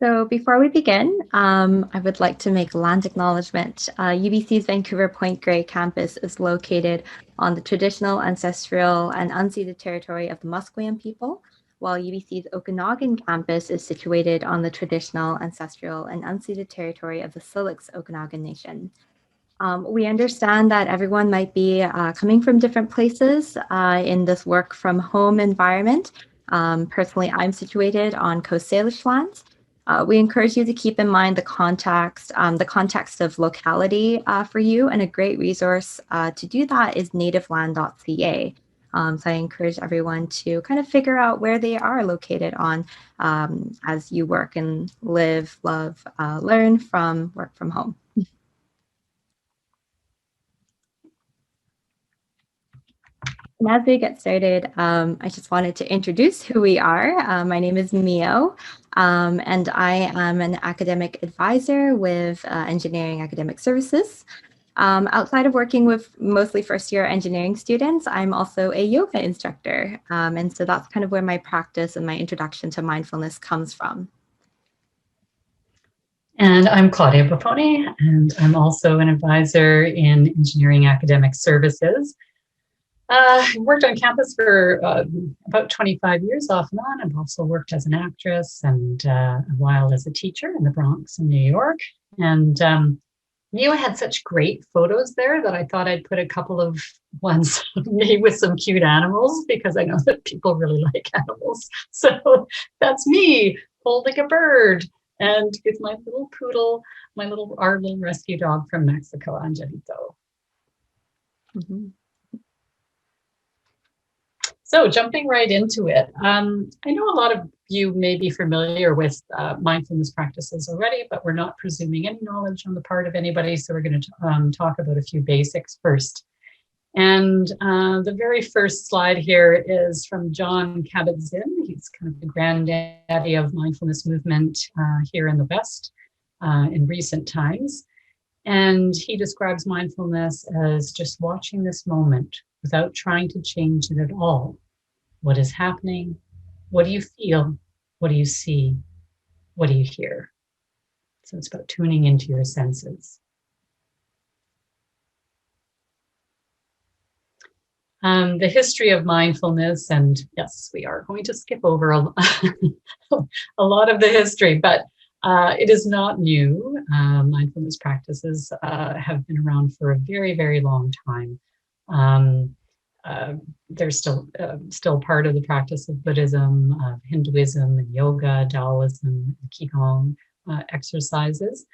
So before we begin, I would like to make land acknowledgement. UBC's Vancouver Point Grey campus is located on the traditional, ancestral, and unceded territory of the Musqueam people, while UBC's Okanagan campus is situated on the traditional, ancestral, and unceded territory of the Syilx Okanagan Nation. We understand that everyone might be coming from different places in this work from home environment. Personally, I'm situated on Coast Salish lands. We encourage you to keep in mind the context of locality for you, and a great resource to do that is nativeland.ca. So I encourage everyone to kind of figure out where they are located on as you work and live, love, learn from work from home. And as we get started, I just wanted to introduce who we are. My name is Mio, and I am an academic advisor with Engineering Academic Services. Outside of working with mostly first-year engineering students, I'm also a yoga instructor. And so that's kind of where my practice and my introduction to mindfulness comes from. And I'm Claudia Buffoni, and I'm also an advisor in Engineering Academic Services. I've worked on campus for about 25 years off and on. I've also worked as an actress and a while as a teacher in the Bronx in New York. And Mio had such great photos there that I thought I'd put a couple of ones of me with some cute animals, because I know that people really like animals. So that's me holding a bird and with my little poodle, our little rescue dog from Mexico, Angelito. Mm-hmm. So jumping right into it, I know a lot of you may be familiar with mindfulness practices already, but we're not presuming any knowledge on the part of anybody. So we're going to talk about a few basics first. And the very first slide here is from Jon Kabat-Zinn. He's kind of the granddaddy of mindfulness movement here in the West in recent times. And he describes mindfulness as just watching this moment without trying to change it at all. What is happening? What do you feel? What do you see? What do you hear? So it's about tuning into your senses. The history of mindfulness, and yes, we are going to skip over a lot of the history, but it is not new. Mindfulness practices have been around for a very, very long time. They're still part of the practice of Buddhism, Hinduism, and yoga, Taoism, and Qigong exercises.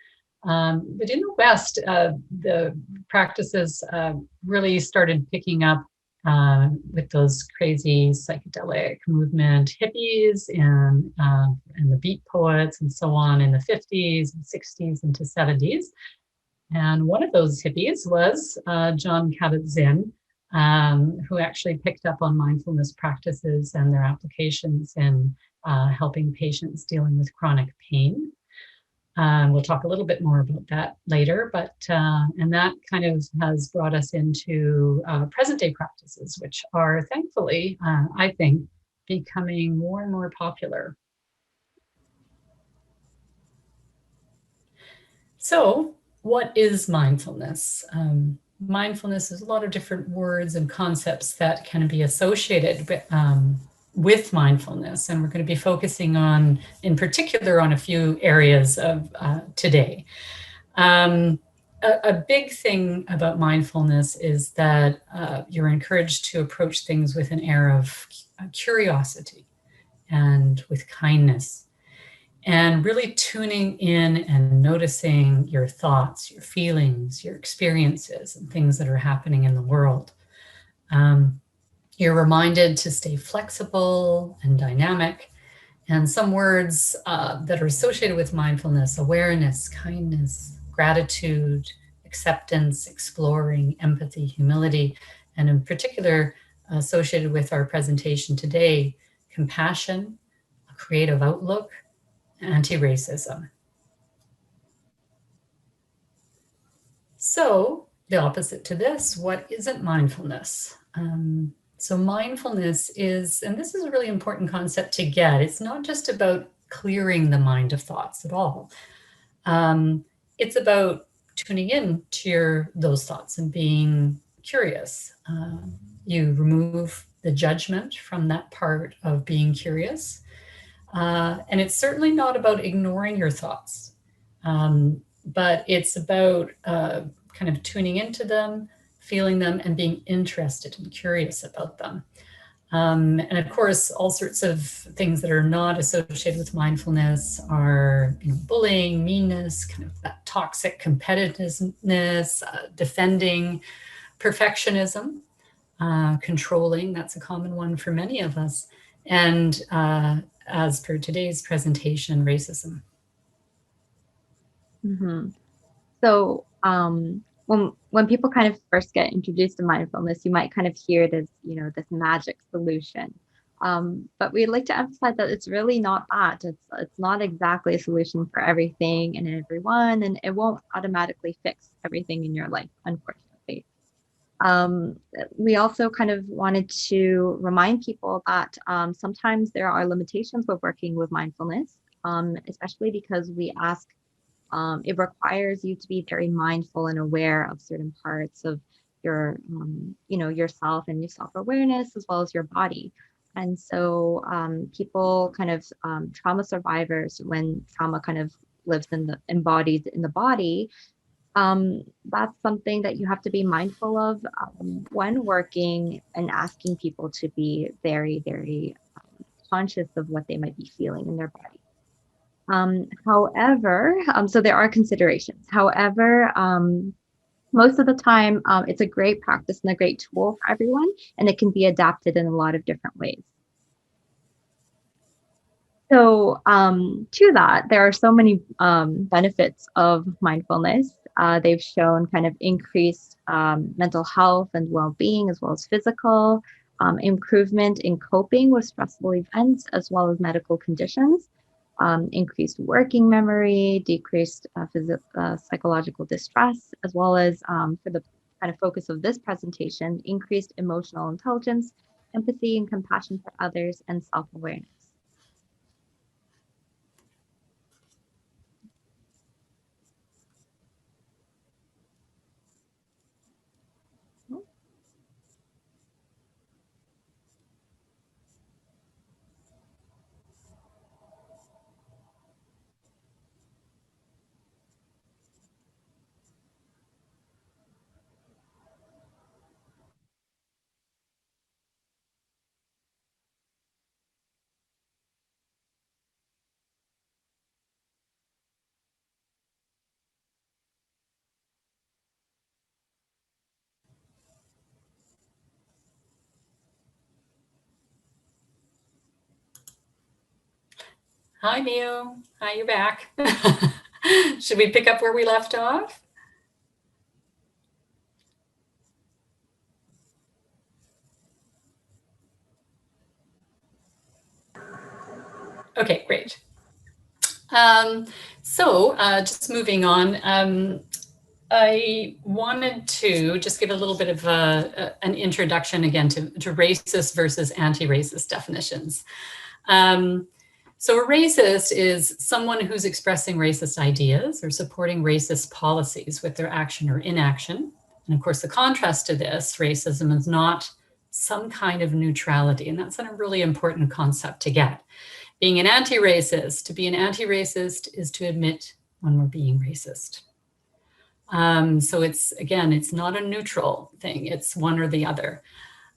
But in the West, the practices really started picking up with those crazy psychedelic movement hippies and the beat poets and so on in the 50s and 60s into 70s. And one of those hippies was Jon Kabat-Zinn, who actually picked up on mindfulness practices and their applications in helping patients dealing with chronic pain. We'll talk a little bit more about that later, but and that kind of has brought us into present day practices, which are thankfully, I think, becoming more and more popular. So, what is mindfulness? Mindfulness is a lot of different words and concepts that can be associated with mindfulness, and we're going to be focusing on, in particular, on a few areas of today. A big thing about mindfulness is that you're encouraged to approach things with an air of curiosity and with kindness, and really tuning in and noticing your thoughts, your feelings, your experiences, and things that are happening in the world. You're reminded to stay flexible and dynamic. And some words that are associated with mindfulness: awareness, kindness, gratitude, acceptance, exploring, empathy, humility, and in particular, associated with our presentation today, compassion, a creative outlook, anti-racism. So the opposite to this, what isn't mindfulness? So mindfulness is, and this is a really important concept to get, it's not just about clearing the mind of thoughts at all. It's about tuning in to those thoughts and being curious. You remove the judgment from that part of being curious. And it's certainly not about ignoring your thoughts, but it's about kind of tuning into them, feeling them, and being interested and curious about them. And of course, all sorts of things that are not associated with mindfulness are, bullying, meanness, kind of that toxic competitiveness, defending, perfectionism, controlling. That's a common one for many of us. And as per today's presentation, racism. Mm-hmm. So when people kind of first get introduced to mindfulness, you might kind of hear it as, this magic solution. But we'd like to emphasize that it's really not that. It's not exactly a solution for everything and everyone, and it won't automatically fix everything in your life, unfortunately. We also kind of wanted to remind people that sometimes there are limitations with working with mindfulness, especially because we ask it requires you to be very mindful and aware of certain parts of your, yourself and your self-awareness, as well as your body. And so people kind of trauma survivors, when trauma kind of lives embodied in the body, that's something that you have to be mindful of when working and asking people to be very, very conscious of what they might be feeling in their body. However, so there are considerations. However, most of the time, it's a great practice and a great tool for everyone, and it can be adapted in a lot of different ways. So to that, there are so many benefits of mindfulness. They've shown kind of increased mental health and well-being, as well as physical, improvement in coping with stressful events, as well as medical conditions, increased working memory, decreased psychological distress, as well as for the kind of focus of this presentation, increased emotional intelligence, empathy and compassion for others, and self-awareness. Hi, Neil. Hi, you're back. Should we pick up where we left off? Okay, great. Just moving on, I wanted to just give a little bit of an introduction again to racist versus anti-racist definitions. So a racist is someone who's expressing racist ideas or supporting racist policies with their action or inaction. And of course, the contrast to this, racism is not some kind of neutrality. And that's a really important concept to get. Being an anti-racist, to be an anti-racist is to admit when we're being racist. So it's not a neutral thing, it's one or the other.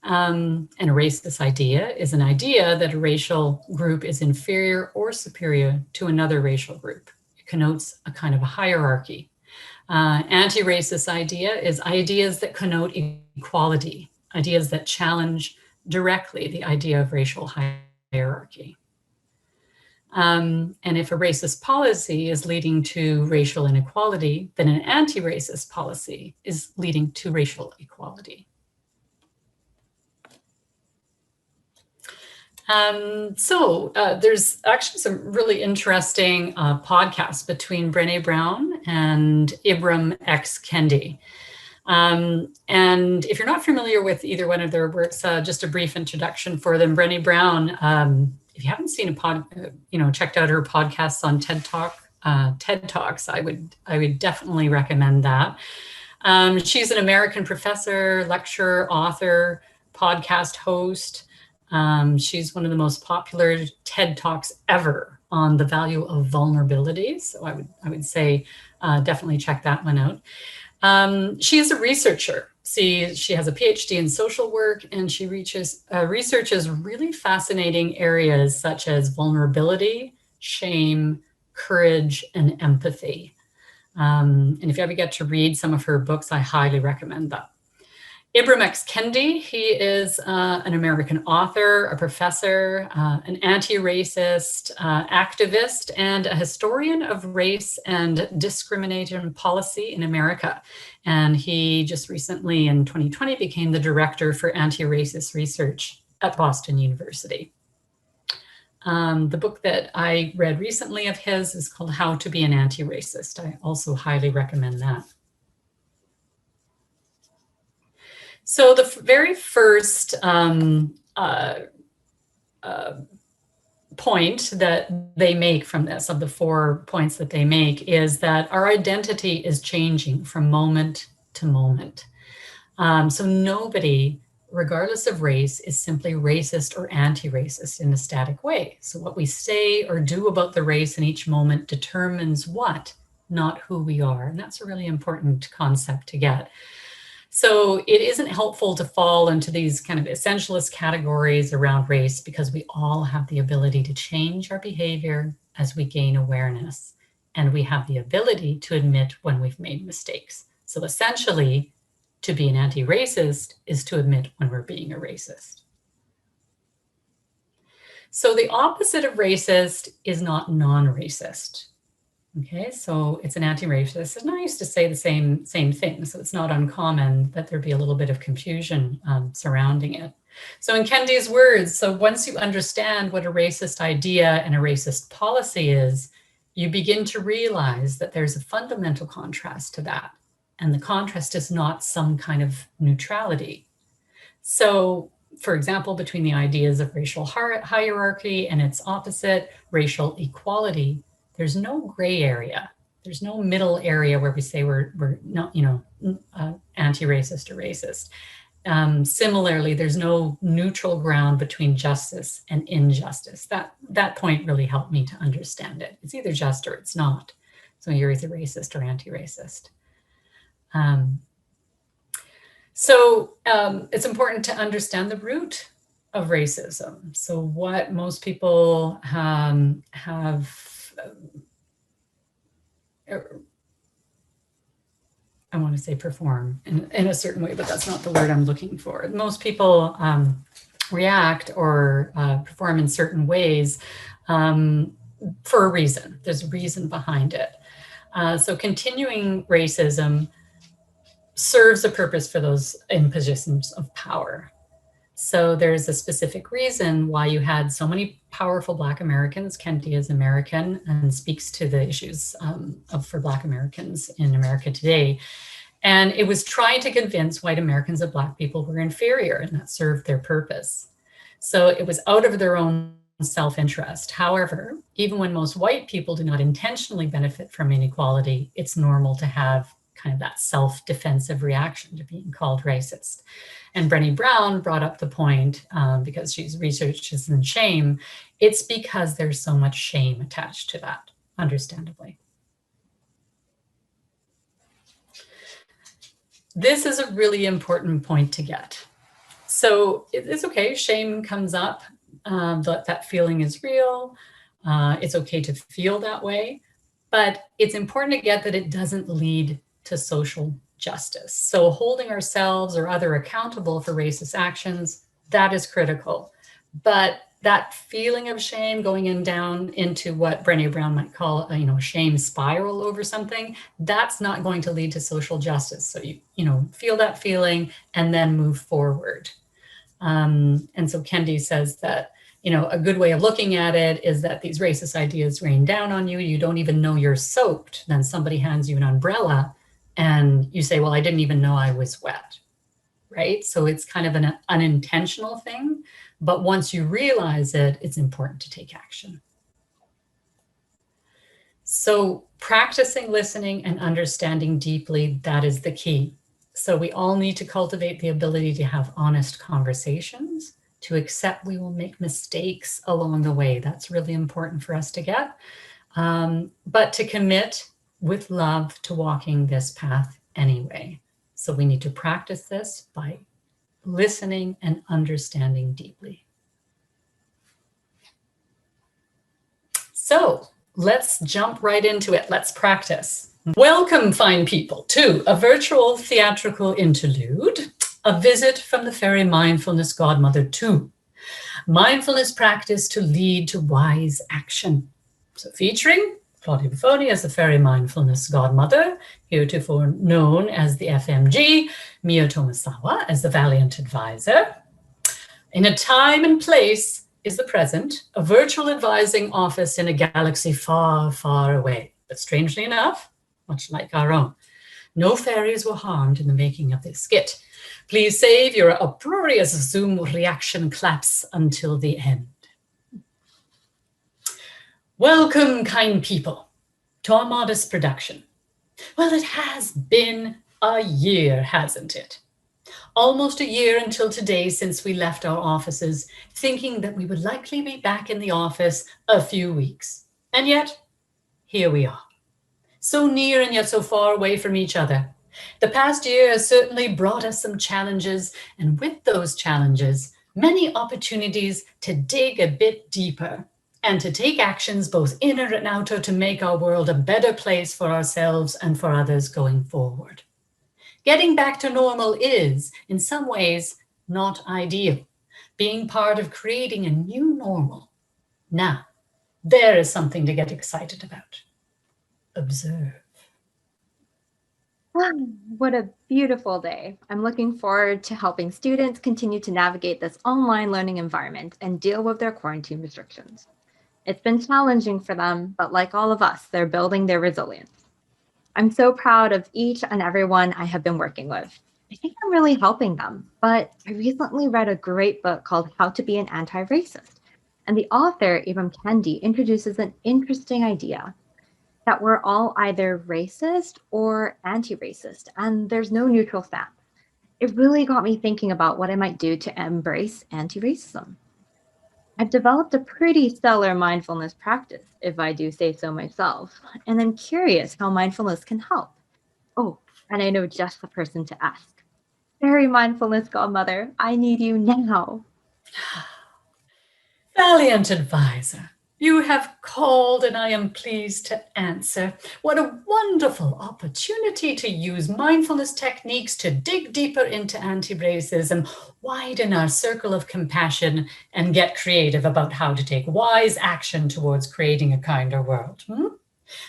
And a racist idea is an idea that a racial group is inferior or superior to another racial group. It connotes a kind of a hierarchy. Anti-racist idea is ideas that connote equality, ideas that challenge directly the idea of racial hierarchy. And if a racist policy is leading to racial inequality, then an anti-racist policy is leading to racial equality. There's actually some really interesting podcasts between Brené Brown and Ibram X. Kendi. And if you're not familiar with either one of their works, just a brief introduction for them. Brené Brown if you haven't seen checked out her podcasts on TED Talks, I would definitely recommend that. She's an American professor, lecturer, author, podcast host. She's one of the most popular TED Talks ever on the value of vulnerability. So I would say definitely check that one out. She is a researcher. See, she has a PhD in social work, and she researches really fascinating areas such as vulnerability, shame, courage, and empathy. And if you ever get to read some of her books, I highly recommend that. Ibram X. Kendi, he is an American author, a professor, an anti-racist activist, and a historian of race and discrimination policy in America. And he just recently, in 2020, became the director for anti-racist research at Boston University. The book that I read recently of his is called How to Be an Anti-Racist. I also highly recommend that. So the very first point that they make from this, of the 4 points that they make, is that our identity is changing from moment to moment. So nobody, regardless of race, is simply racist or anti-racist in a static way. So what we say or do about the race in each moment determines what, not who we are. And that's a really important concept to get. So it isn't helpful to fall into these kind of essentialist categories around race, because we all have the ability to change our behavior as we gain awareness. And we have the ability to admit when we've made mistakes. So essentially, to be an anti-racist is to admit when we're being a racist. So the opposite of racist is not non-racist. Okay, so it's an anti-racist. And I used to say the same thing, so it's not uncommon that there be a little bit of confusion surrounding it. So in Kendi's words, so once you understand what a racist idea and a racist policy is, you begin to realize that there's a fundamental contrast to that. And the contrast is not some kind of neutrality. So, for example, between the ideas of racial hierarchy and its opposite, racial equality, there's no gray area. There's no middle area where we say we're not, anti-racist or racist. Similarly, there's no neutral ground between justice and injustice. That point really helped me to understand it. It's either just or it's not. So you're either racist or anti-racist. So it's important to understand the root of racism. So what most people have, I want to say perform in a certain way, but that's not the word I'm looking for. Most people react or perform in certain ways for a reason. There's a reason behind it. So continuing racism serves a purpose for those in positions of power. So there's a specific reason why you had so many powerful Black Americans. Kendi is American and speaks to the issues for Black Americans in America today. And it was trying to convince white Americans that Black people were inferior, and that served their purpose. So it was out of their own self-interest. However, even when most white people do not intentionally benefit from inequality, it's normal to have kind of that self-defensive reaction to being called racist. And Brené Brown brought up the point, because she's researches in shame, it's because there's so much shame attached to that, understandably. This is a really important point to get. So it's okay, shame comes up, that feeling is real, it's okay to feel that way, but it's important to get that it doesn't lead to social justice. So holding ourselves or other accountable for racist actions, that is critical. But that feeling of shame going down into what Brené Brown might call a shame spiral over something, that's not going to lead to social justice. So you feel that feeling and then move forward. And so Kendi says that a good way of looking at it is that these racist ideas rain down on you. You don't even know you're soaked. Then somebody hands you an umbrella and you say, well, I didn't even know I was wet. right? So it's kind of an unintentional thing, but once you realize it, it's important to take action. So practicing listening and understanding deeply, that is the key. So we all need to cultivate the ability to have honest conversations, to accept we will make mistakes along the way. That's really important for us to get. But to commit with love to walking this path anyway. So we need to practice this by listening and understanding deeply. So let's jump right into it. Let's practice. Welcome, fine people, to a virtual theatrical interlude, a visit from the fairy mindfulness godmother to mindfulness practice to lead to wise action. So featuring Claudia Buffoni as the fairy mindfulness godmother, heretofore known as the FMG, Mio Tomasawa as the valiant advisor. In a time and place is the present, a virtual advising office in a galaxy far, far away. But strangely enough, much like our own, no fairies were harmed in the making of this skit. Please save your uproarious Zoom reaction claps until the end. Welcome, kind people, to our modest production. Well, it has been a year, hasn't it? Almost a year until today since we left our offices, thinking that we would likely be back in the office a few weeks. And yet, here we are. So near and yet so far away from each other. The past year has certainly brought us some challenges, and with those challenges, many opportunities to dig a bit deeper and to take actions both inner and outer to make our world a better place for ourselves and for others going forward. Getting back to normal is, in some ways, not ideal, being part of creating a new normal. Now, there is something to get excited about. Observe. What a beautiful day. I'm looking forward to helping students continue to navigate this online learning environment and deal with their quarantine restrictions. It's been challenging for them, but like all of us, they're building their resilience. I'm so proud of each and everyone I have been working with. I think I'm really helping them, but I recently read a great book called How to Be an Anti-Racist, and the author, Ibram Kendi, introduces an interesting idea that we're all either racist or anti-racist, and there's no neutral stance. It really got me thinking about what I might do to embrace anti-racism. I've developed a pretty stellar mindfulness practice, if I do say so myself, and I'm curious how mindfulness can help. Oh, and I know just the person to ask. Fairy mindfulness godmother, I need you now. Valiant advisor, you have called and I am pleased to answer. What a wonderful opportunity to use mindfulness techniques to dig deeper into anti-racism, widen our circle of compassion, and get creative about how to take wise action towards creating a kinder world.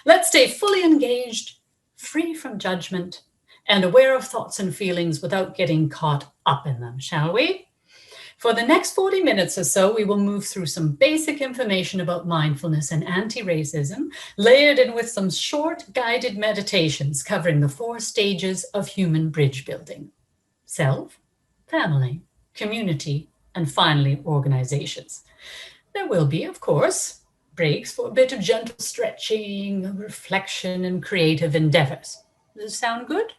Let's stay fully engaged, free from judgment, and aware of thoughts and feelings without getting caught up in them, shall we? For the next 40 minutes or so, we will move through some basic information about mindfulness and anti-racism, layered in with some short guided meditations covering the 4 stages of human bridge building: self, family, community, and finally, organizations. There will be, of course, breaks for a bit of gentle stretching, reflection, and creative endeavors. Does it sound good?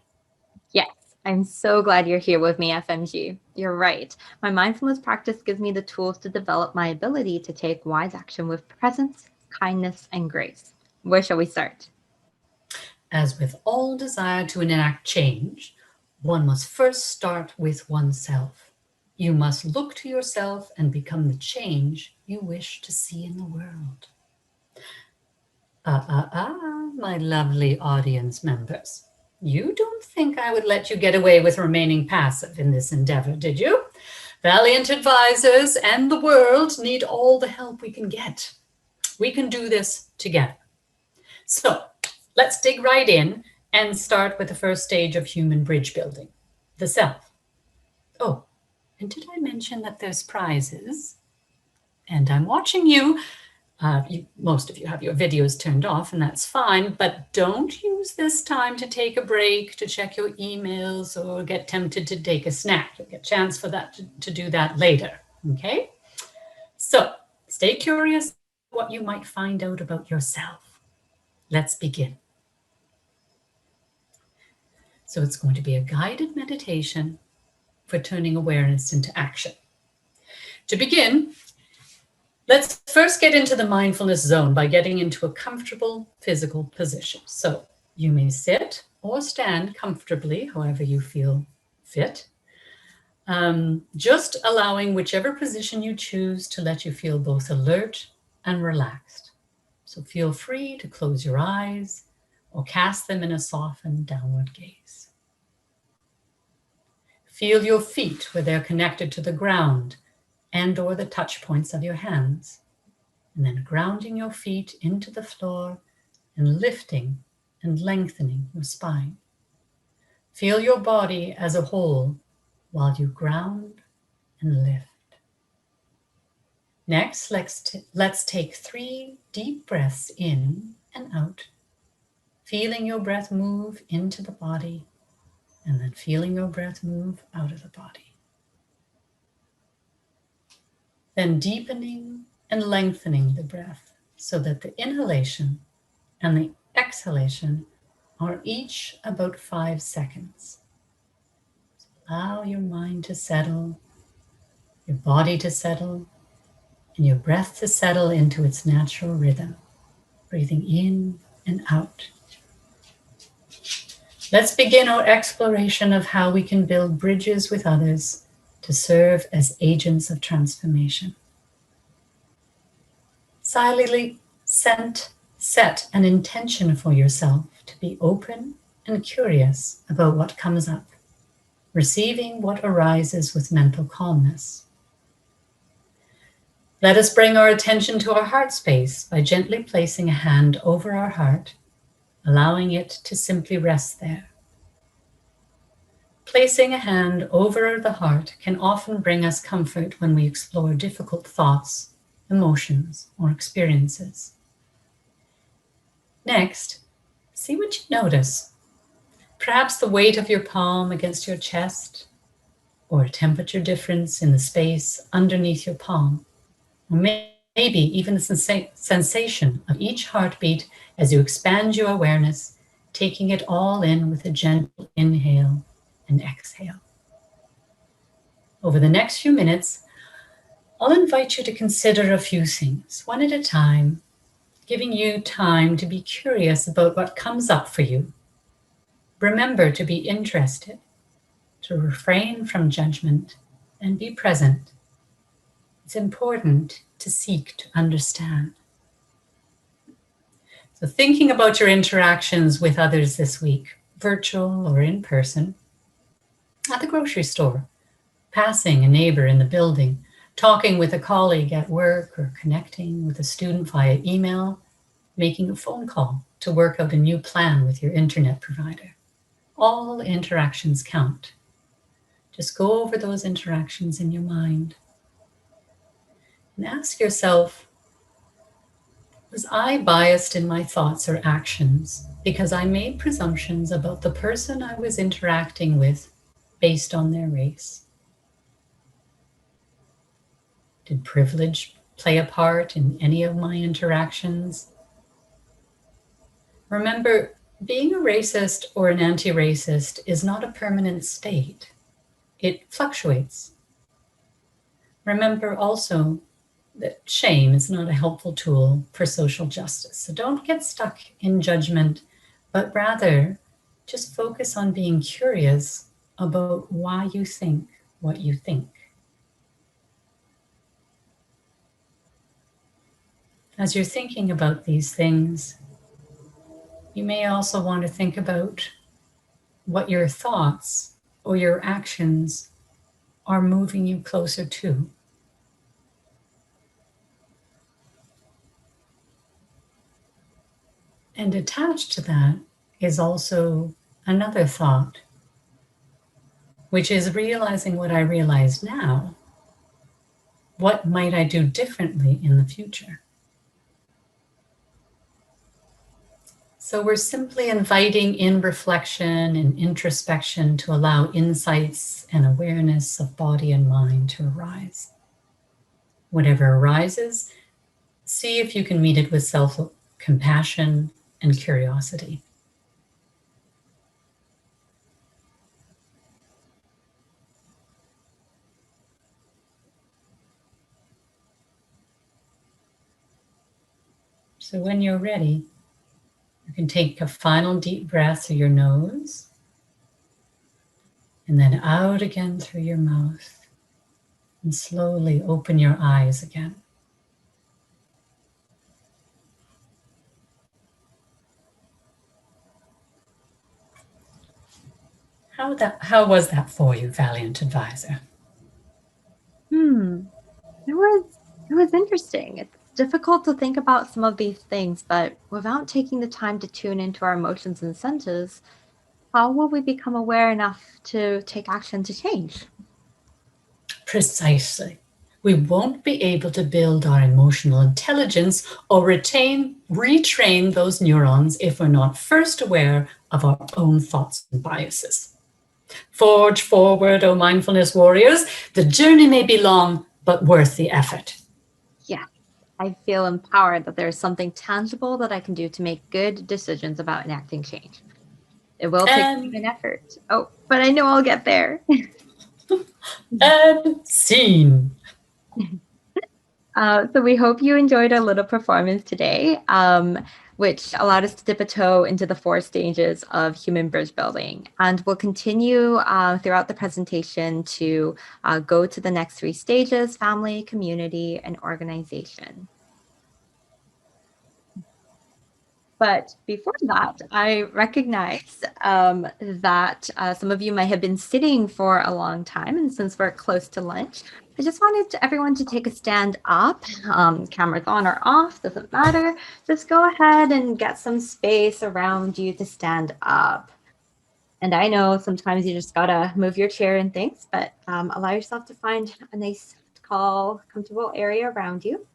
Yes, I'm so glad you're here with me, FMG. You're right. My mindfulness practice gives me the tools to develop my ability to take wise action with presence, kindness, and grace. Where shall we start? As with all desire to enact change, one must first start with oneself. You must look to yourself and become the change you wish to see in the world. My lovely audience members. You don't think I would let you get away with remaining passive in this endeavor, did you? Valiant advisors and the world need all the help we can get. We can do this together. So let's dig right in and start with the first stage of human bridge building, the self. Oh, and did I mention that there's prizes? And I'm watching you. Most of you have your videos turned off, and that's fine, but don't use this time to take a break, to check your emails, or get tempted to take a snack. You'll get a chance for that to do that later, okay? So stay curious what you might find out about yourself. Let's begin. So it's going to be a guided meditation for turning awareness into action. To begin, let's first get into the mindfulness zone by getting into a comfortable physical position. So you may sit or stand comfortably, however you feel fit. Just allowing whichever position you choose to let you feel both alert and relaxed. So feel free to close your eyes or cast them in a softened downward gaze. Feel your feet where they're connected to the ground and or the touch points of your hands. And then grounding your feet into the floor and lifting and lengthening your spine. Feel your body as a whole while you ground and lift. Next, let's take 3 deep breaths in and out, feeling your breath move into the body and then feeling your breath move out of the body. Then deepening and lengthening the breath so that the inhalation and the exhalation are each about 5 seconds. Allow your mind to settle, your body to settle, and your breath to settle into its natural rhythm, breathing in and out. Let's begin our exploration of how we can build bridges with others to serve as agents of transformation. Silently set an intention for yourself to be open and curious about what comes up, receiving what arises with mental calmness. Let us bring our attention to our heart space by gently placing a hand over our heart, allowing it to simply rest there. Placing a hand over the heart can often bring us comfort when we explore difficult thoughts, emotions, or experiences. Next, see what you notice. Perhaps the weight of your palm against your chest, or a temperature difference in the space underneath your palm, or maybe even the sensation of each heartbeat as you expand your awareness, taking it all in with a gentle inhale and exhale. Over the next few minutes, I'll invite you to consider a few things, one at a time, giving you time to be curious about what comes up for you. Remember to be interested, to refrain from judgment, and be present. It's important to seek to understand. So thinking about your interactions with others this week, virtual or in person, at the grocery store, passing a neighbor in the building, talking with a colleague at work, or connecting with a student via email, making a phone call to work out a new plan with your internet provider. All interactions count. Just go over those interactions in your mind and ask yourself, was I biased in my thoughts or actions because I made presumptions about the person I was interacting with based on their race? Did privilege play a part in any of my interactions? Remember, being a racist or an anti-racist is not a permanent state. It fluctuates. Remember also that shame is not a helpful tool for social justice. So don't get stuck in judgment, but rather just focus on being curious about why you think what you think. As you're thinking about these things, you may also want to think about what your thoughts or your actions are moving you closer to. And attached to that is also another thought, which is realizing what I realize now. What might I do differently in the future? So we're simply inviting in reflection and introspection to allow insights and awareness of body and mind to arise. Whatever arises, see if you can meet it with self-compassion and curiosity. So when you're ready, you can take a final deep breath through your nose and then out again through your mouth, and slowly open your eyes again. How was that for you, valiant advisor? Hmm. It was it was interesting. It's difficult to think about some of these things, but without taking the time to tune into our emotions and senses, how will we become aware enough to take action to change? Precisely. We won't be able to build our emotional intelligence or retrain those neurons if we're not first aware of our own thoughts and biases. Forge forward, oh mindfulness warriors. The journey may be long, but worth the effort. Yes, I feel empowered that there's something tangible that I can do to make good decisions about enacting change. It will take time And, and effort. Oh, but I know I'll get there. and scene. So we hope you enjoyed our little performance today, which allowed us to dip a toe into the 4 stages of human bridge building. And we'll continue throughout the presentation to go to the next 3 stages: family, community, and organization. But before that, I recognize that some of you might have been sitting for a long time. And since we're close to lunch, I just wanted everyone to take a stand up. Cameras on or off, doesn't matter. Just go ahead and get some space around you to stand up. And I know sometimes you just gotta move your chair and things, but allow yourself to find a nice, tall, comfortable area around you.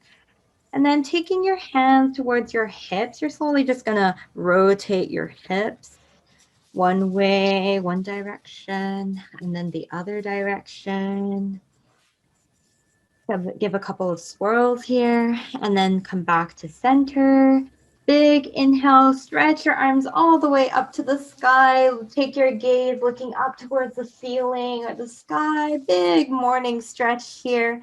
And then taking your hands towards your hips, you're slowly just gonna rotate your hips one way, one direction, and then the other direction. Give a couple of swirls here, and then come back to center. Big inhale, stretch your arms all the way up to the sky. Take your gaze looking up towards the ceiling or the sky. Big morning stretch here.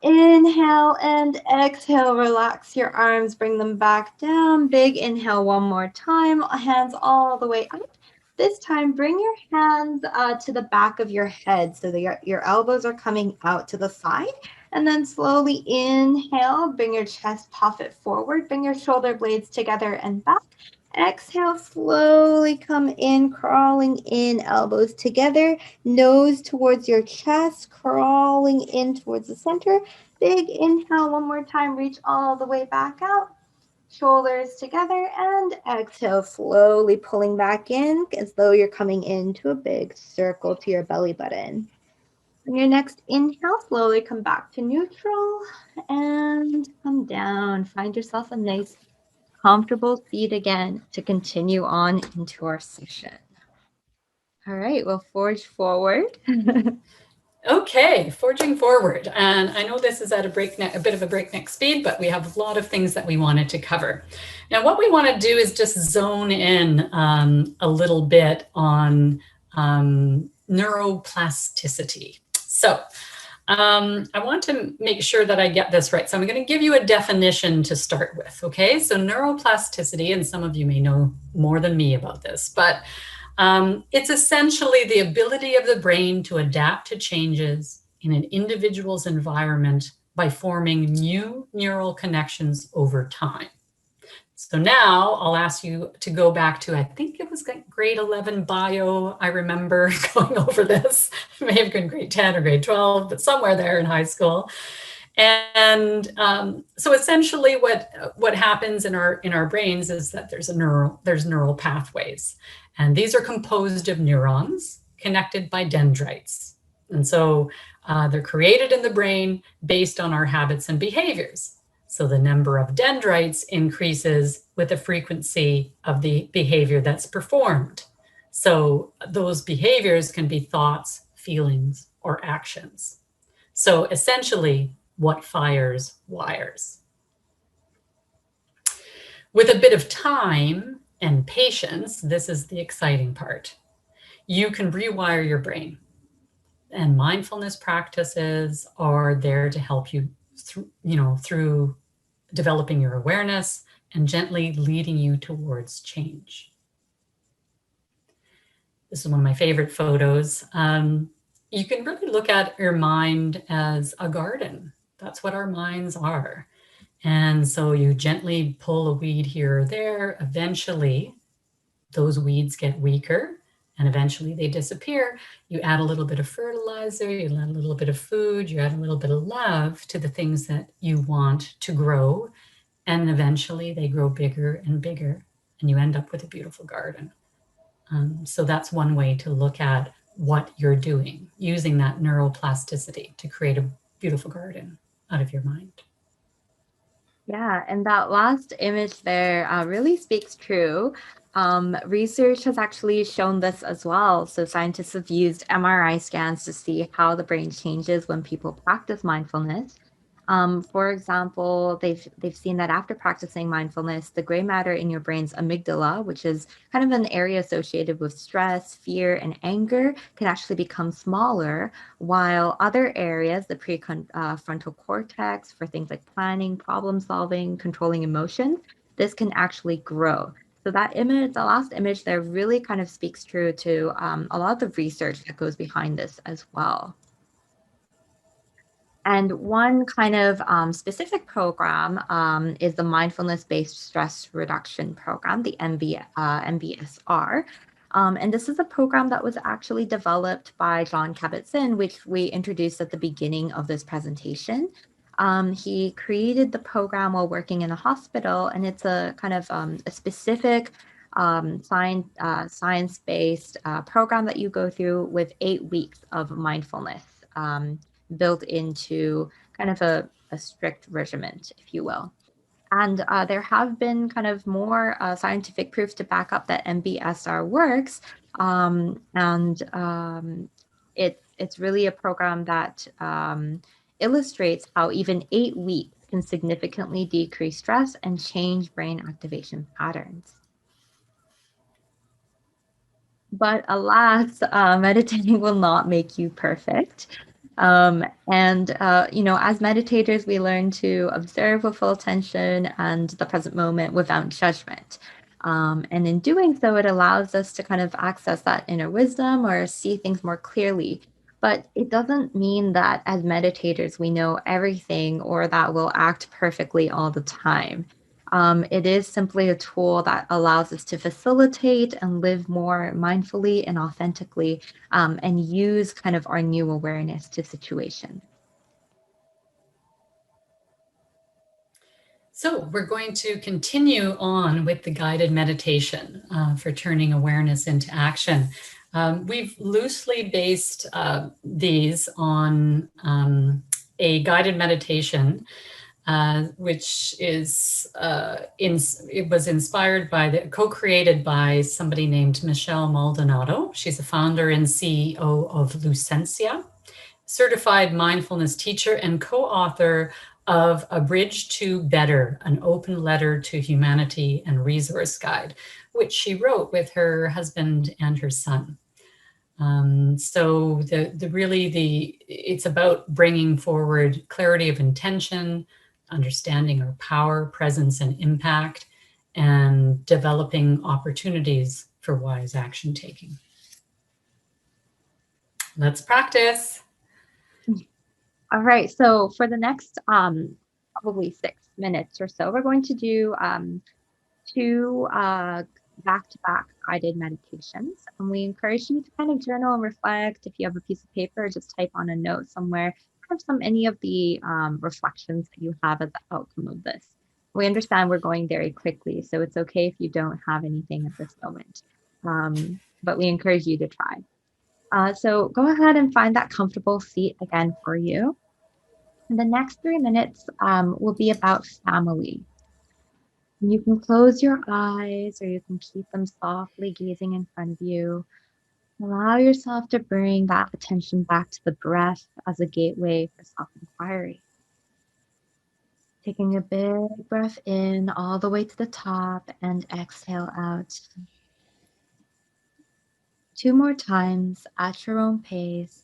Inhale and exhale, relax your arms, bring them back down. Big inhale one more time, hands all the way up. This time, bring your hands to the back of your head so that your elbows are coming out to the side. And then slowly inhale, bring your chest, puff it forward, bring your shoulder blades together and back. Exhale, slowly come in, crawling in, elbows together, nose towards your chest, crawling in towards the center. Big inhale one more time, reach all the way back out. Shoulders together, and exhale, slowly pulling back in as though you're coming into a big circle to your belly button. On your next inhale, slowly come back to neutral and come down. Find yourself a nice comfortable seat again to continue on into our session. All right, we'll forge forward. Okay, forging forward. And I know this is at a bit of a breakneck speed, but we have a lot of things that we wanted to cover. Now, what we want to do is just zone in a little bit on neuroplasticity. So I want to make sure that I get this right. So I'm going to give you a definition to start with. Okay, so neuroplasticity, and some of you may know more than me about this, but it's essentially the ability of the brain to adapt to changes in an individual's environment by forming new neural connections over time. So now I'll ask you to go back to, I think it was grade 11 bio. I remember going over this. It may have been grade 10 or grade 12, but somewhere there in high school. And so essentially what happens in our brains is that there's neural pathways. And these are composed of neurons connected by dendrites. And so they're created in the brain based on our habits and behaviors. So the number of dendrites increases with the frequency of the behavior that's performed. So those behaviors can be thoughts, feelings, or actions. So essentially, what fires wires. With a bit of time and patience, this is the exciting part. You can rewire your brain, and mindfulness practices are there to help you through developing your awareness and gently leading you towards change. This is one of my favorite photos. You can really look at your mind as a garden. That's what our minds are. And so you gently pull a weed here or there. Eventually, those weeds get weaker and eventually they disappear. You add a little bit of fertilizer, you add a little bit of food, you add a little bit of love to the things that you want to grow. And eventually they grow bigger and bigger, and you end up with a beautiful garden. So that's one way to look at what you're doing, using that neuroplasticity to create a beautiful garden out of your mind. Yeah, and that last image there really speaks true. Research has actually shown this as well. So scientists have used MRI scans to see how the brain changes when people practice mindfulness. For example, they've seen that after practicing mindfulness, the gray matter in your brain's amygdala, which is kind of an area associated with stress, fear, and anger, can actually become smaller, while other areas, the prefrontal cortex, for things like planning, problem solving, controlling emotions, this can actually grow. So that image, the last image there, really kind of speaks true to a lot of the research that goes behind this as well. And one kind of specific program is the Mindfulness-Based Stress Reduction Program, the MBSR. And this is a program that was actually developed by John Kabat-Zinn, which we introduced at the beginning of this presentation. He created the program while working in a hospital, and it's a kind of a specific science-based program that you go through with 8 weeks of mindfulness. Built into kind of a strict regimen, if you will. And there have been kind of more scientific proof to back up that MBSR works. It's really a program that illustrates how even 8 weeks can significantly decrease stress and change brain activation patterns. But alas, meditating will not make you perfect. As meditators, we learn to observe with full attention and the present moment without judgment. And in doing so, it allows us to kind of access that inner wisdom or see things more clearly. But it doesn't mean that as meditators, we know everything or that we'll act perfectly all the time. It is simply a tool that allows us to facilitate and live more mindfully and authentically, and use kind of our new awareness to situations. So we're going to continue on with the guided meditation for turning awareness into action. We've loosely based these on a guided meditation, which is it was inspired by co-created by somebody named Michelle Maldonado. She's the founder and CEO of Lucencia, certified mindfulness teacher and co-author of A Bridge to Better, an open letter to humanity and resource guide, which she wrote with her husband and her son. So it's about bringing forward clarity of intention, understanding our power, presence, and impact, and developing opportunities for wise action taking. Let's practice. All right, so for the next probably 6 minutes or so, we're going to do two back-to-back guided meditations. And we encourage you to kind of journal and reflect. If you have a piece of paper, just type on a note somewhere, kind of any of the reflections that you have as the outcome of this. We understand we're going very quickly, so it's okay if you don't have anything at this moment. But we encourage you to try. So go ahead and find that comfortable seat again for you. The next 3 minutes will be about family. You can close your eyes or you can keep them softly gazing in front of you. Allow yourself to bring that attention back to the breath as a gateway for self inquiry. Taking a big breath in all the way to the top and exhale out. 2 more times at your own pace.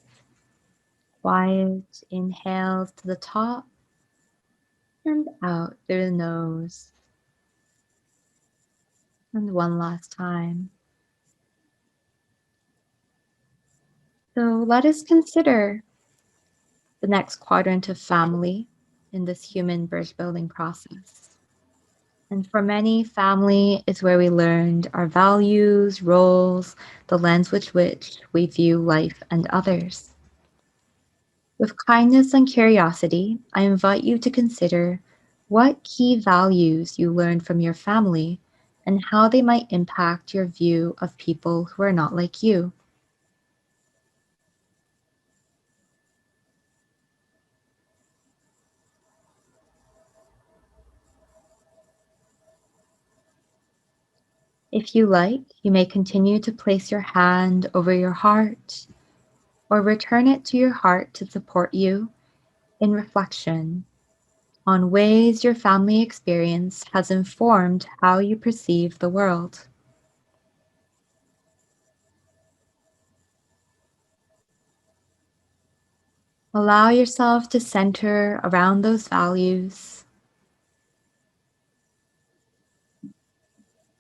Quiet inhales to the top and out through the nose. And one last time. So let us consider the next quadrant of family in this human bridge building process. And for many, family is where we learned our values, roles, the lens with which we view life and others. With kindness and curiosity, I invite you to consider what key values you learned from your family and how they might impact your view of people who are not like you. If you like, you may continue to place your hand over your heart or return it to your heart to support you in reflection on ways your family experience has informed how you perceive the world. Allow yourself to center around those values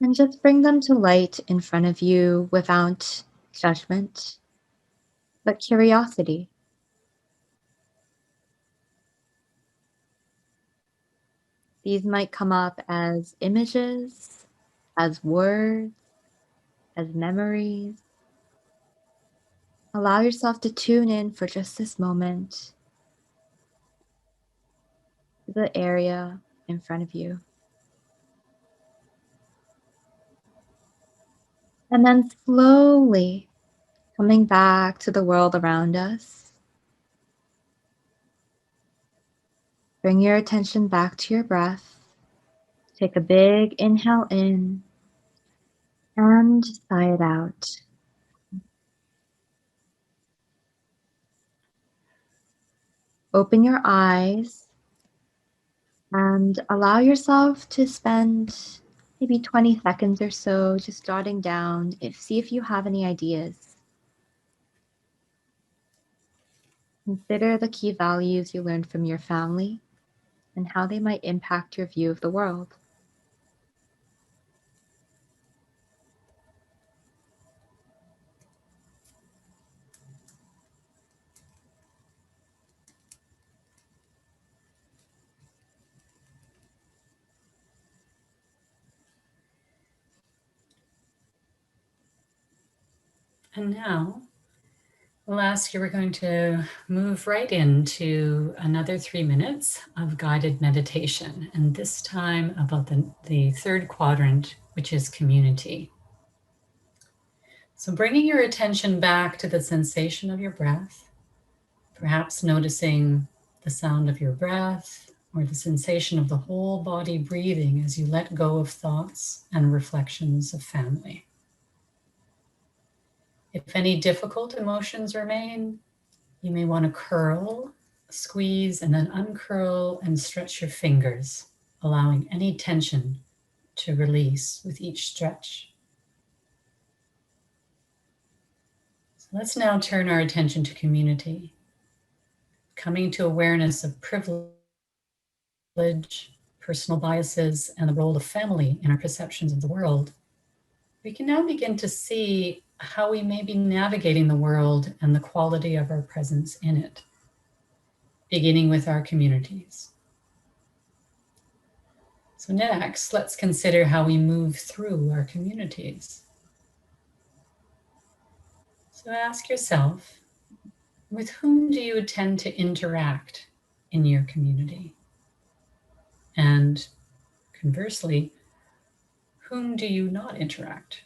and just bring them to light in front of you without judgment, but curiosity. These might come up as images, as words, as memories. Allow yourself to tune in for just this moment to the area in front of you. And then slowly coming back to the world around us. Bring your attention back to your breath. Take a big inhale in and sigh it out. Open your eyes and allow yourself to spend maybe 20 seconds or so just jotting down see if you have any ideas. Consider the key values you learned from your family and how they might impact your view of the world. And now we'll ask you, we're going to move right into another 3 minutes of guided meditation, and this time about the third quadrant, which is community. So bringing your attention back to the sensation of your breath, perhaps noticing the sound of your breath or the sensation of the whole body breathing as you let go of thoughts and reflections of family. If any difficult emotions remain, you may want to curl, squeeze, and then uncurl and stretch your fingers, allowing any tension to release with each stretch. So let's now turn our attention to community, coming to awareness of privilege, personal biases, and the role of family in our perceptions of the world. We can now begin to see how we may be navigating the world and the quality of our presence in it, beginning with our communities. So next, let's consider how we move through our communities. So ask yourself, with whom do you tend to interact in your community? And conversely, whom do you not interact?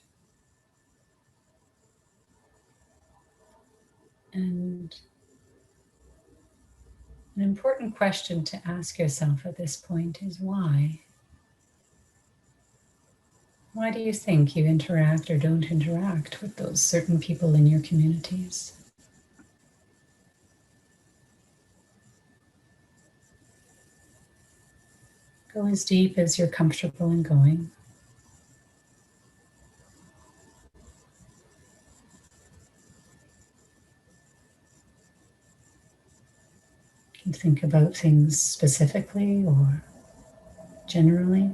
And An important question to ask yourself at this point is why? Why do you think you interact or don't interact with those certain people in your communities? Go as deep as you're comfortable in going. You can think about things specifically or generally.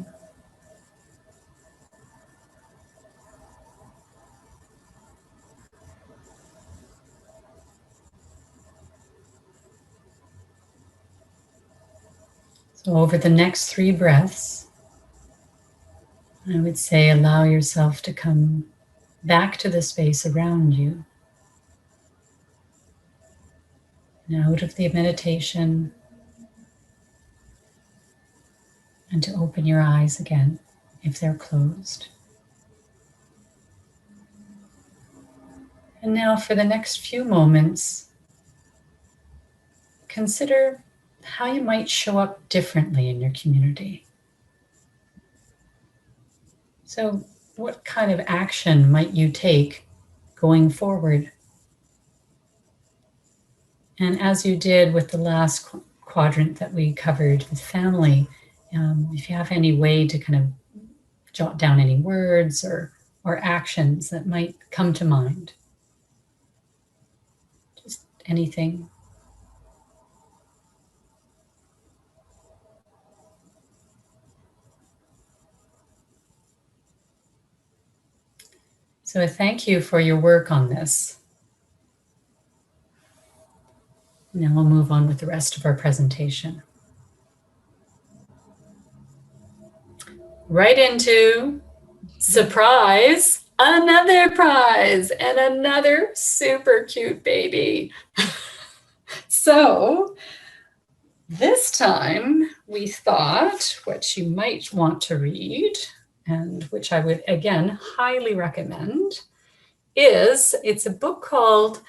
So, over the next 3 breaths, I would say allow yourself to come back to the space around you. And out of the meditation, and to open your eyes again if they're closed. And now, for the next few moments, consider how you might show up differently in your community. So, what kind of action might you take going forward? And as you did with the last quadrant that we covered with family, if you have any way to kind of jot down any words or actions that might come to mind, just anything. So I thank you for your work on this. Now we'll move on with the rest of our presentation. Right into surprise, another prize, and another super cute baby. So this time we thought what you might want to read, and which I would again highly recommend, it's a book called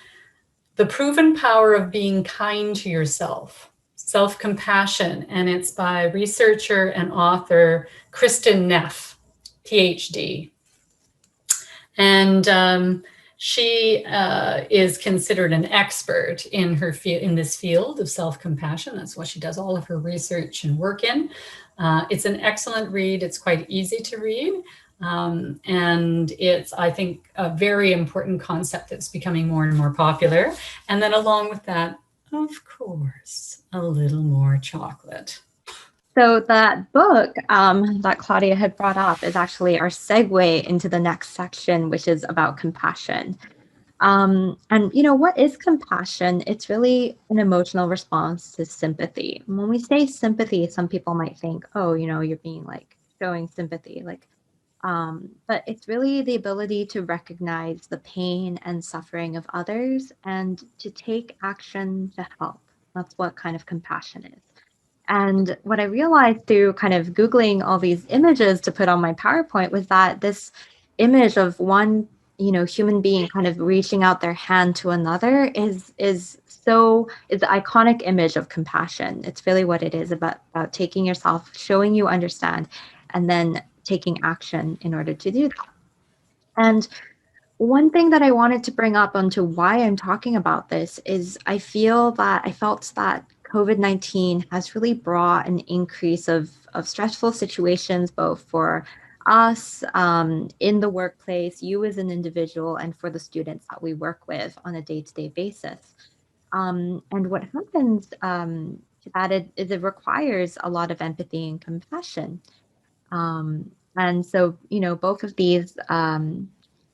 The Proven Power of Being Kind to Yourself, Self-Compassion, and it's by researcher and author Kristen Neff, PhD. And she is considered an expert in in this field of self-compassion. That's what she does all of her research and work in. It's an excellent read. It's quite easy to read. And it's, I think, a very important concept that's becoming more and more popular. And then along with that, of course, a little more chocolate. So that book that Claudia had brought up is actually our segue into the next section, which is about compassion. And what is compassion? It's really an emotional response to sympathy. When we say sympathy, some people might think, oh, you're being like showing sympathy, but it's really the ability to recognize the pain and suffering of others and to take action to help. That's what kind of compassion is. And what I realized through kind of Googling all these images to put on my PowerPoint was that this image of one, human being kind of reaching out their hand to another is the iconic image of compassion. It's really what it is about taking yourself, showing you understand, and then taking action in order to do that. And one thing that I wanted to bring up onto why I'm talking about this is I felt that COVID-19 has really brought an increase of stressful situations, both for us in the workplace, you as an individual, and for the students that we work with on a day-to-day basis. And what happens to that is it requires a lot of empathy and compassion. And so, both of these,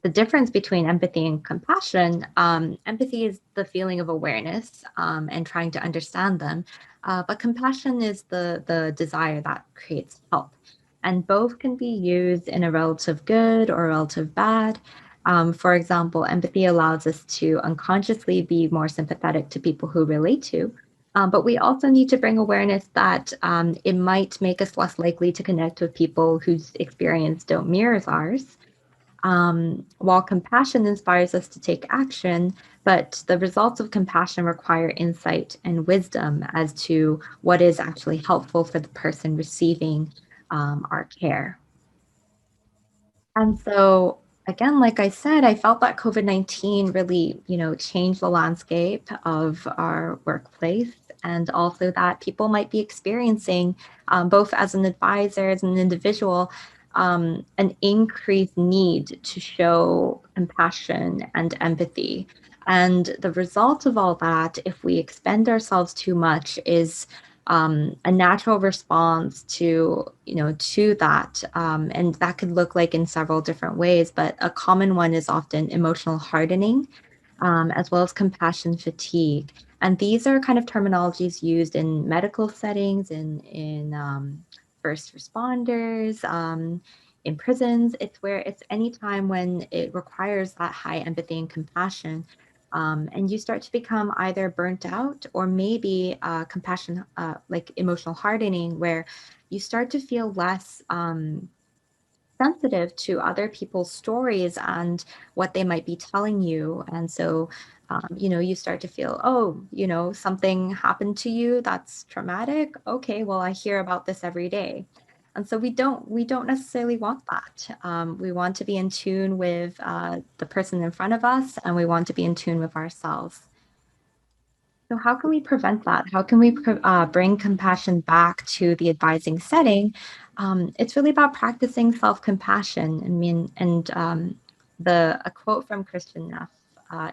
the difference between empathy and compassion, empathy is the feeling of awareness and trying to understand them, but compassion is the desire that creates help. And both can be used in a relative good or relative bad. For example, empathy allows us to unconsciously be more sympathetic to people who relate to. But we also need to bring awareness that it might make us less likely to connect with people whose experience don't mirror ours. While compassion inspires us to take action, but the results of compassion require insight and wisdom as to what is actually helpful for the person receiving our care. And so, again, like I said, I felt that COVID-19 really, changed the landscape of our workplace, and also that people might be experiencing, both as an advisor, as an individual, an increased need to show compassion and empathy. And the result of all that, if we expend ourselves too much, is a natural response to that, and that could look like in several different ways, but a common one is often emotional hardening, as well as compassion fatigue. And these are kind of terminologies used in medical settings, in first responders, in prisons. It's any time when it requires that high empathy and compassion. And you start to become either burnt out or maybe compassion, like emotional hardening, where you start to feel less sensitive to other people's stories and what they might be telling you. And so, you start to feel, oh, something happened to you that's traumatic. Okay, well, I hear about this every day. And so we don't necessarily want that. We want to be in tune with the person in front of us, and we want to be in tune with ourselves. So how can we prevent that? How can we bring compassion back to the advising setting? It's really about practicing self-compassion. I mean, and a quote from Christian Neff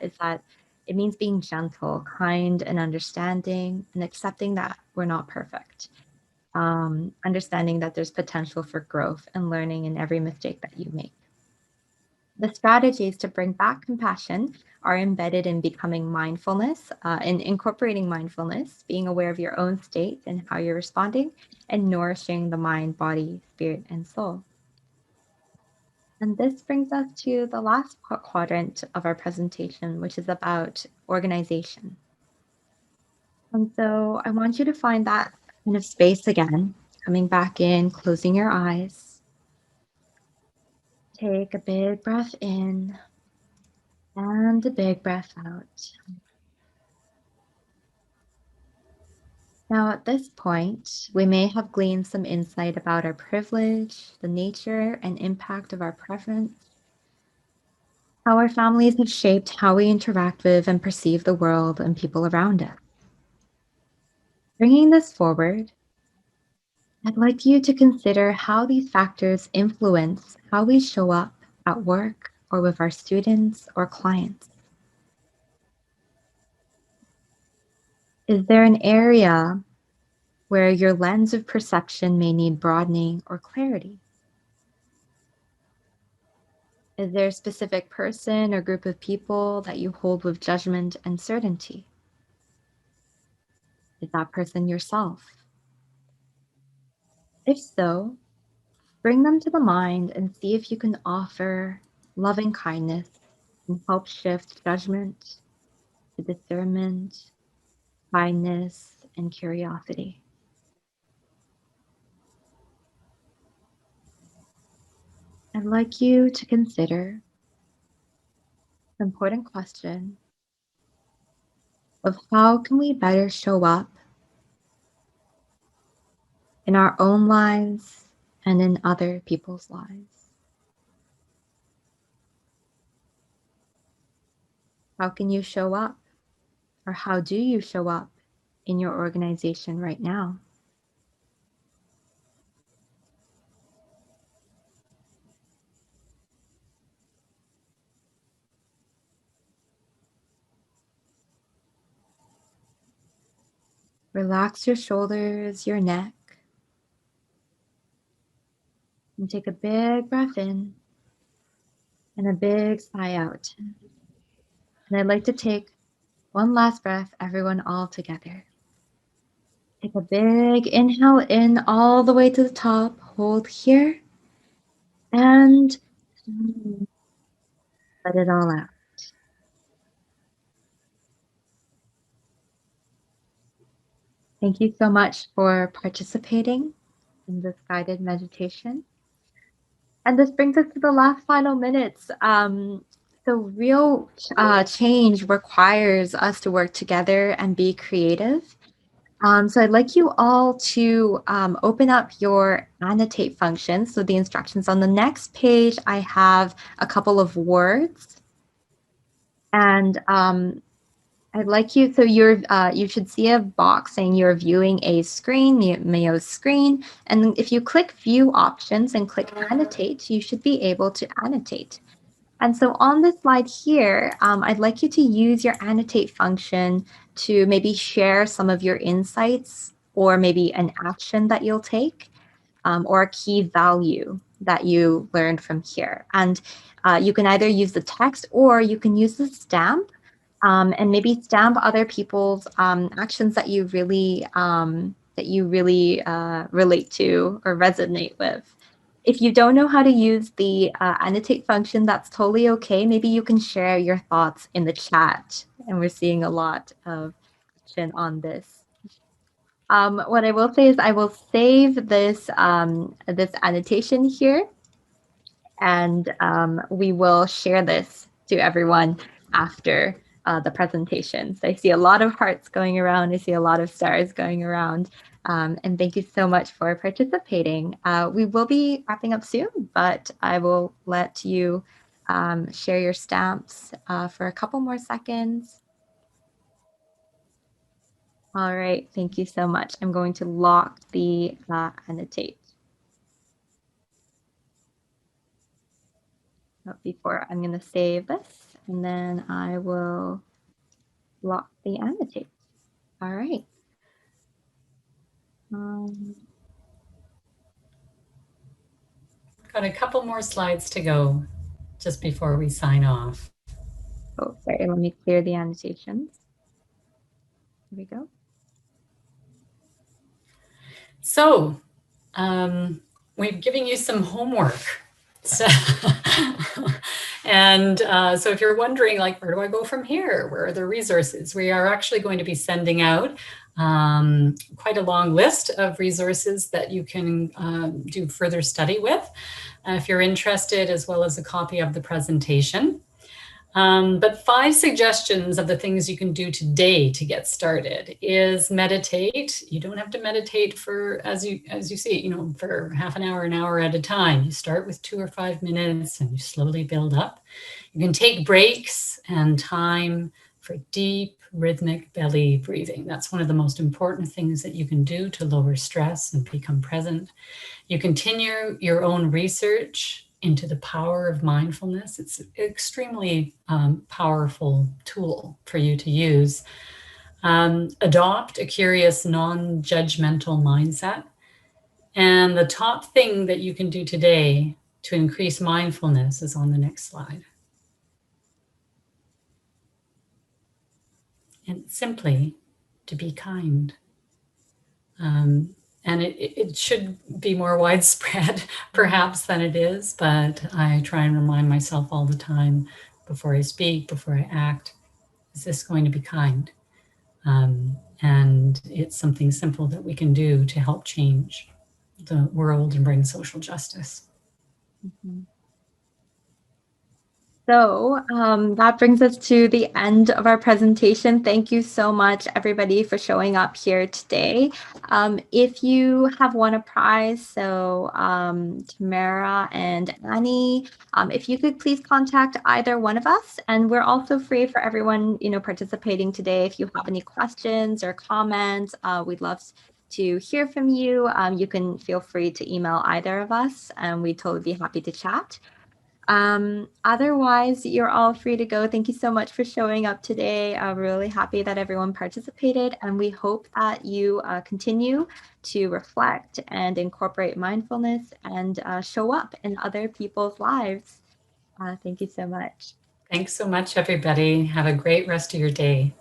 is that it means being gentle, kind, and understanding, and accepting that we're not perfect. Understanding that there's potential for growth and learning in every mistake that you make. The strategies to bring back compassion are embedded in becoming mindfulness, in incorporating mindfulness, being aware of your own state and how you're responding, and nourishing the mind, body, spirit, and soul. And this brings us to the last quadrant of our presentation, which is about organization. And so I want you to find that kind of space again, coming back in, closing your eyes. Take a big breath in and a big breath out. Now, at this point, we may have gleaned some insight about our privilege, the nature and impact of our preference, how our families have shaped how we interact with and perceive the world and people around us. Bringing this forward, I'd like you to consider how these factors influence how we show up at work or with our students or clients. Is there an area where your lens of perception may need broadening or clarity? Is there a specific person or group of people that you hold with judgment and certainty? Is that person yourself? If so, bring them to the mind and see if you can offer loving kindness and help shift judgment to discernment, kindness, and curiosity. I'd like you to consider the important question of how can we better show up in our own lives and in other people's lives? How can you show up, or how do you show up in your organization right now? Relax your shoulders, your neck, and take a big breath in and a big sigh out. And I'd like to take one last breath, everyone, all together. Take a big inhale in all the way to the top. Hold here and let it all out. Thank you so much for participating in this guided meditation. And this brings us to the last final minutes. So real change requires us to work together and be creative. So I'd like you all to open up your annotate function. So the instructions on the next page, I have a couple of words, and I'd like you. So you should see a box saying you're viewing a screen, Mayo's screen, and if you click View Options and click Annotate, you should be able to annotate. And so on this slide here, I'd like you to use your annotate function to maybe share some of your insights or maybe an action that you'll take or a key value that you learned from here. And you can either use the text or you can use the stamp and maybe stamp other people's actions that you really relate to or resonate with. If you don't know how to use the annotate function, that's totally okay. Maybe you can share your thoughts in the chat. And we're seeing a lot of action on this. What I will say is I will save this, this annotation here, and we will share this to everyone after the presentation. So I see a lot of hearts going around. I see a lot of stars going around. And thank you so much for participating. We will be wrapping up soon, but I will let you share your stamps for a couple more seconds. All right, thank you so much. I'm going to lock the annotate. Before I'm going to save this, and then I will lock the annotate. All right. Got a couple more slides to go just before we sign off. Oh, sorry, let me clear the annotations. Here we go. So we've given you some homework. So, and so if you're wondering, like, where do I go from here? Where are the resources? We are actually going to be sending out quite a long list of resources that you can do further study with if you're interested, as well as a copy of the presentation. But 5 suggestions of the things you can do today to get started is meditate. You don't have to meditate for, as you see, you know, for half an hour at a time. You start with 2 or 5 minutes and you slowly build up. You can take breaks and time for deep rhythmic belly breathing. That's one of the most important things that you can do to lower stress and become present. You continue your own research into the power of mindfulness. It's an extremely powerful tool for you to use. Adopt a curious, non-judgmental mindset. And the top thing that you can do today to increase mindfulness is on the next slide. And simply to be kind. And it should be more widespread, perhaps, than it is, but I try and remind myself all the time before I speak, before I act, is this going to be kind? And it's something simple that we can do to help change the world and bring social justice. Mm-hmm. So that brings us to the end of our presentation. Thank you so much, everybody, for showing up here today. If you have won a prize, so Tamara and Annie, if you could please contact either one of us. And we're also free for everyone, you know, participating today. If you have any questions or comments, we'd love to hear from you. You can feel free to email either of us, and we'd totally be happy to chat. Otherwise, you're all free to go. Thank you so much for showing up today. We're really happy that everyone participated, and we hope that you continue to reflect and incorporate mindfulness and show up in other people's lives. Thank you so much. Thanks so much, everybody. Have a great rest of your day.